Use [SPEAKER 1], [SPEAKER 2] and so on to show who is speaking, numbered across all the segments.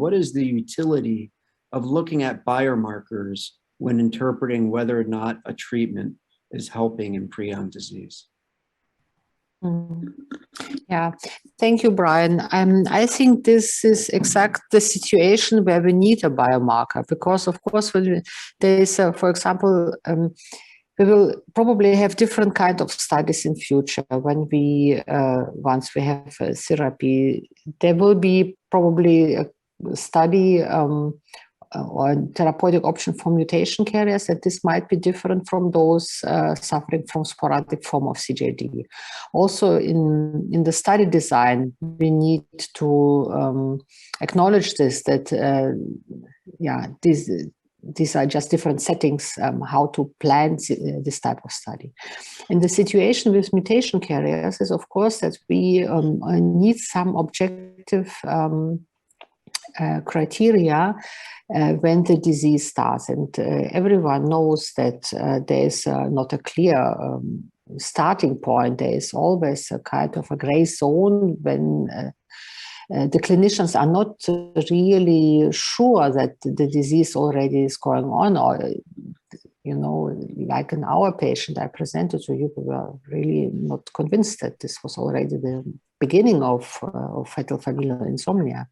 [SPEAKER 1] what is the utility of looking at biomarkers when interpreting whether or not a treatment is helping in prion disease?
[SPEAKER 2] Yeah, thank you, Brian. I think this is exact the situation where we need a biomarker, because of course when there is, for example, we will probably have different kind of studies in future. When we once we have a therapy, there will be probably a study or a therapeutic option for mutation carriers, that this might be different from those suffering from sporadic form of CJD. Also, in the study design, we need to acknowledge this, that yeah, these are just different settings, how to plan this type of study. And the situation with mutation carriers is, of course, that we need some objective criteria when the disease starts. And everyone knows that there is not a clear starting point. There is always a kind of a gray zone when the clinicians are not really sure that the disease already is going on, or, you know, like in our patient I presented to you, we were really not convinced that this was already the beginning of fatal familial insomnia.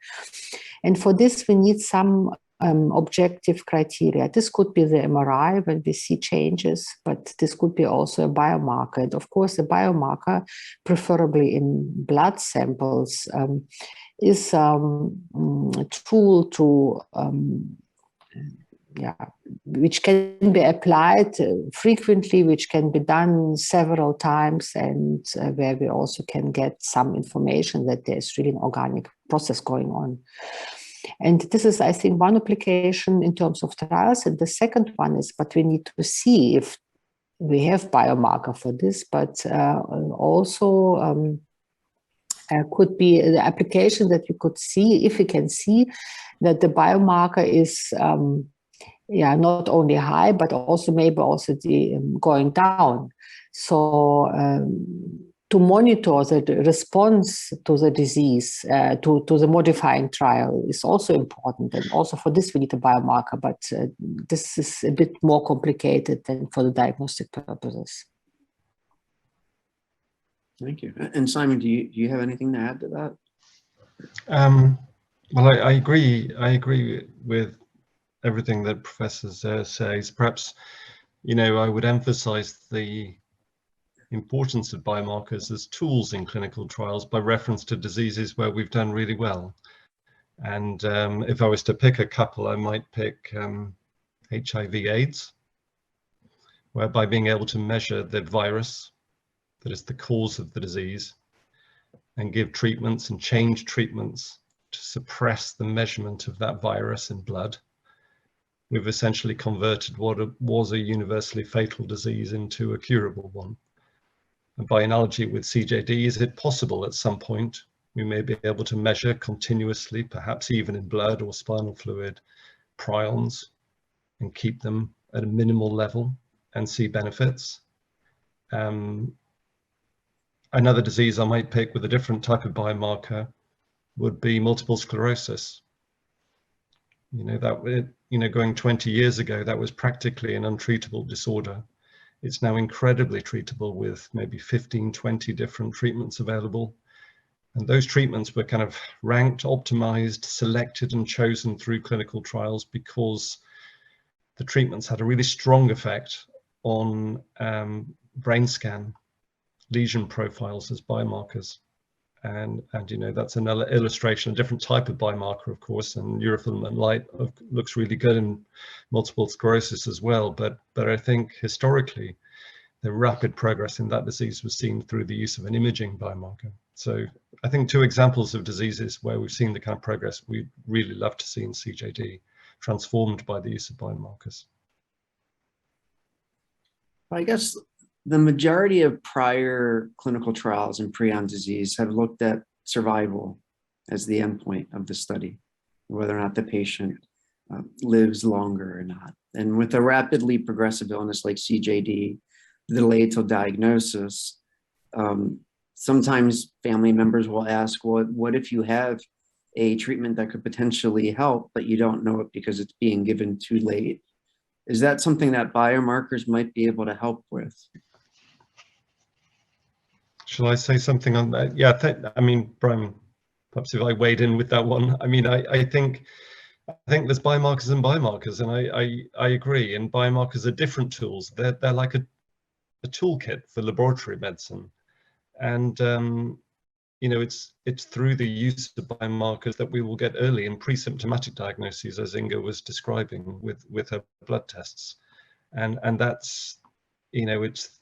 [SPEAKER 2] And for this, we need some objective criteria. This could be the MRI when we see changes, but this could be also a biomarker. And of course, a biomarker, preferably in blood samples, is a tool to which can be applied frequently, which can be done several times, and where we also can get some information that there's really an organic process going on. And this is, I think, one application in terms of trials. And the second one is, but we need to see if we have biomarker for this, but also could be the application that you could see, if you can see that the biomarker is not only high, but also maybe also going down. So to monitor the response to the disease, to the modifying trial is also important. And also for this, we need a biomarker, but this is a bit more complicated than for the diagnostic purposes.
[SPEAKER 1] Thank you. And Simon, do you have anything to add to that?
[SPEAKER 3] Well, I agree with everything that Professor Zer says. Perhaps, you know, I would emphasize the importance of biomarkers as tools in clinical trials by reference to diseases where we've done really well. And if I was to pick a couple, I might pick HIV/AIDS, whereby being able to measure the virus that is the cause of the disease and give treatments and change treatments to suppress the measurement of that virus in blood, we've essentially converted what was a universally fatal disease into a curable one. And by analogy with CJD, is it possible at some point we may be able to measure continuously, perhaps even in blood or spinal fluid, prions and keep them at a minimal level and see benefits? Another disease I might pick with a different type of biomarker would be multiple sclerosis. You know, going 20 years ago, that was practically an untreatable disorder. It's now incredibly treatable with maybe 15, 20 different treatments available. And those treatments were kind of ranked, optimized, selected, and chosen through clinical trials because the treatments had a really strong effect on brain scan lesion profiles as biomarkers. And you know, that's another illustration, a different type of biomarker, of course, and neurofilament light looks really good in multiple sclerosis as well. But I think historically, the rapid progress in that disease was seen through the use of an imaging biomarker. So I think two examples of diseases where we've seen the kind of progress we'd really love to see in CJD transformed by the use of biomarkers.
[SPEAKER 1] I guess the majority of prior clinical trials in prion disease have looked at survival as the endpoint of the study, whether or not the patient lives longer or not. And with a rapidly progressive illness like CJD, the delayed till diagnosis, sometimes family members will ask, well, what if you have a treatment that could potentially help, but you don't know it because it's being given too late. Is that something that biomarkers might be able to help with?
[SPEAKER 3] Shall I say something on that? Yeah, I mean, Brian, perhaps if I weighed in with that one. I mean, I think there's biomarkers and biomarkers, and I agree. And biomarkers are different tools. They're like a toolkit for laboratory medicine, and you know, it's through the use of biomarkers that we will get early and pre-symptomatic diagnoses, as Inga was describing with her blood tests, and that's, you know, it's,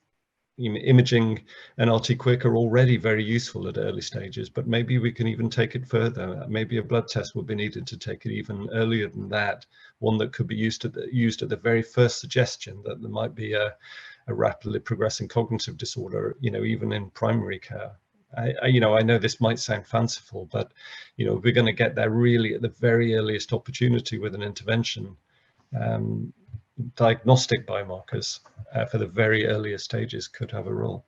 [SPEAKER 3] you know, imaging and RT-QuIC are already very useful at early stages, but maybe we can even take it further. Maybe a blood test will be needed to take it even earlier than that. One that could be used at the very first suggestion that there might be a rapidly progressing cognitive disorder, you know, even in primary care. You know, I know this might sound fanciful, but, you know, we're going to get there really at the very earliest opportunity with an intervention. Diagnostic biomarkers for the very earliest stages could have a role.